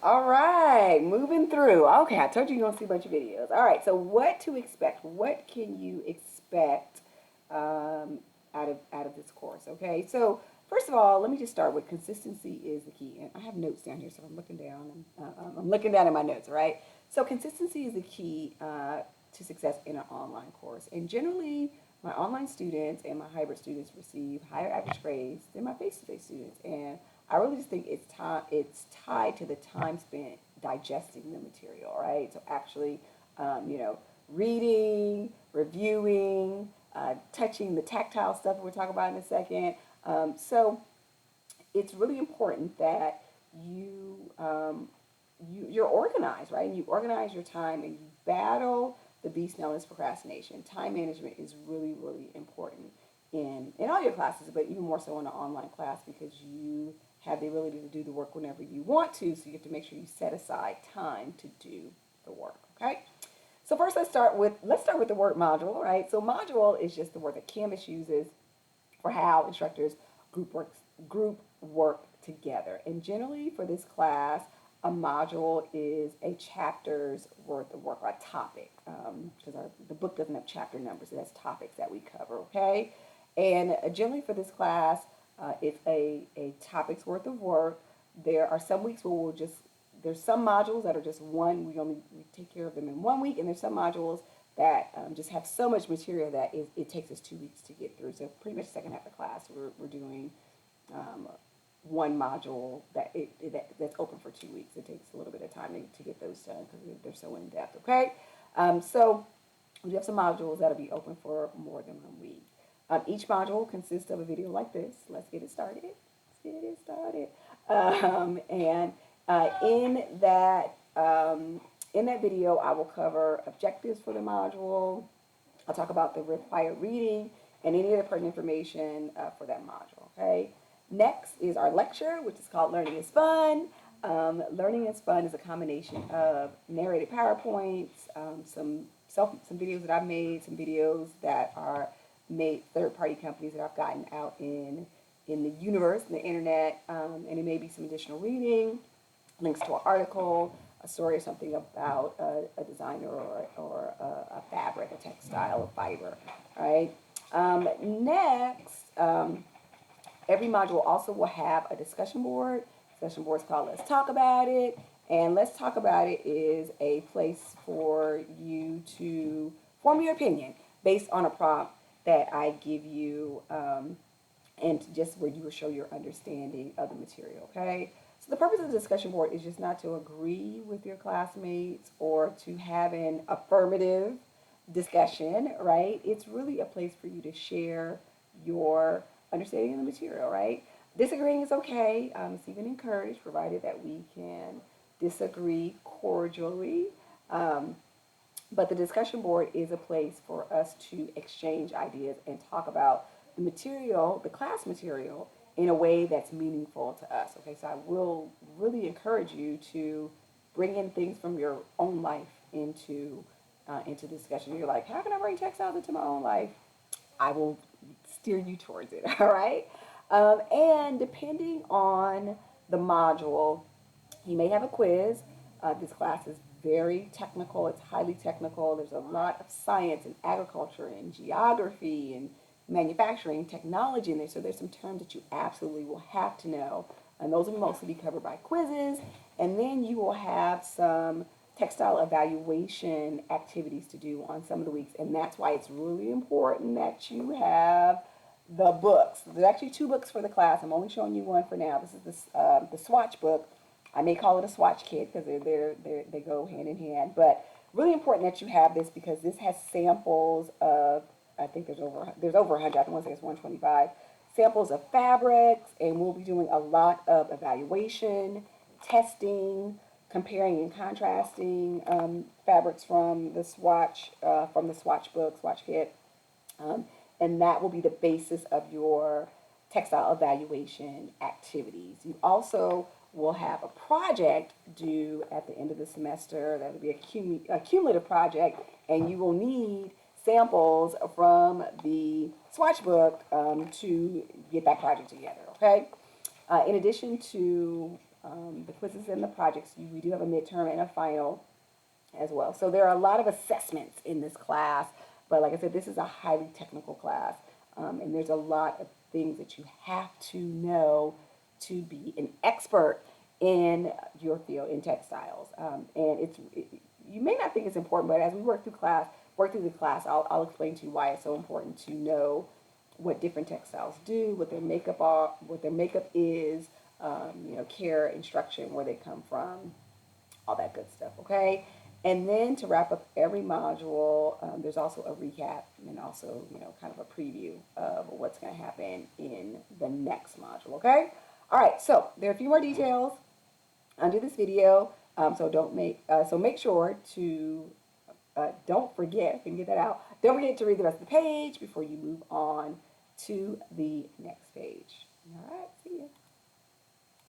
All right, moving through. Okay, I told you you're gonna see a bunch of videos. All right, so what to expect? What can you expect out of this course? Okay, so first of all, let me just start with consistency is the key. And I have notes down here, so I'm looking down. I'm looking down at my notes. All right, so consistency is the key to success in an online course. And generally, my online students and my hybrid students receive higher average grades than my face-to-face students. And I really just think it's tied to the time spent digesting the material, right? So actually, reading, reviewing, touching the tactile stuff we'll talk about in a second. So it's really important that you're organized, right? And you organize your time and you battle the beast known as procrastination. Time management is really, really important in all your classes, but even more so in an online class because you have the ability to do the work whenever you want to, so you have to make sure you set aside time to do the work, okay? So first let's start with the word module, right? So module is just the word that Canvas uses for how instructors group work together. And generally for this class, a module is a chapter's worth of work, or a topic, because the book doesn't have chapter numbers, so that's topics that we cover, okay? And generally for this class, it's a topic's worth of work. There are some weeks where there's some modules that are just we take care of them in 1 week, and there's some modules that just have so much material that it takes us 2 weeks to get through. So pretty much the second half of the class, we're doing um, one module that's open for 2 weeks. It takes a little bit of time to get those done because they're so in depth. Okay, so we do have some modules that'll be open for more than 1 week. Each module consists of a video like this. Let's get it started. Let's get it started. And in that video, I will cover objectives for the module. I'll talk about the required reading and any other pertinent information for that module. Okay. Next is our lecture, which is called Learning is Fun. Learning is Fun is a combination of narrated PowerPoints, some videos that I've made, some videos that are made third-party companies that I've gotten out in the universe, in the internet, and it may be some additional reading, links to an article, a story or something about a designer or a fabric, a textile, a fiber, right? Next, every module also will have a discussion board. Discussion board is called Let's Talk About It. And Let's Talk About It is a place for you to form your opinion based on a prompt that I give you and just where you will show your understanding of the material, okay? So the purpose of the discussion board is just not to agree with your classmates or to have an affirmative discussion, right? It's really a place for you to share your understanding of the material, right? Disagreeing is okay. It's even encouraged, provided that we can disagree cordially. Um, but the discussion board is a place for us to exchange ideas and talk about the material, the class material, in a way that's meaningful to us. Okay, so I will really encourage you to bring in things from your own life into discussion. You're like, how can I bring textiles into my own life? I will steer you towards it. All right, and depending on the module, you may have a quiz. This class is very technical. It's highly technical. There's a lot of science and agriculture and geography and manufacturing technology in there. So there's some terms that you absolutely will have to know. And those will mostly be covered by quizzes. And then you will have some textile evaluation activities to do on some of the weeks. And that's why it's really important that you have the books. There's actually two books for the class. I'm only showing you one for now. This is the swatch book. I may call it a swatch kit because they go hand in hand. But really important that you have this because this has samples of, I think there's over 100. I want to say it's 125 samples of fabrics, and we'll be doing a lot of evaluation, testing, comparing and contrasting fabrics from the swatch book, swatch kit, um, and that will be the basis of your textile evaluation activities. You also will have a project due at the end of the semester. That will be a cumulative project, and you will need samples from the swatch book to get that project together, okay? In addition to the quizzes and the projects. We do have a midterm and a final as well. So there are a lot of assessments in this class, but like I said, this is a highly technical class, and there's a lot of things that you have to know to be an expert in your field in textiles. You may not think it's important, but as we work through the class, I'll explain to you why it's so important to know what different textiles do, what their makeup are, what their makeup is, care, instruction, where they come from, all that good stuff, okay? And then to wrap up every module, there's also a recap and also, kind of a preview of what's going to happen in the next module, okay? All right, so there are a few more details under this video, so make sure to, don't forget, can get that out, don't forget to read the rest of the page before you move on to the next page. All right, see you.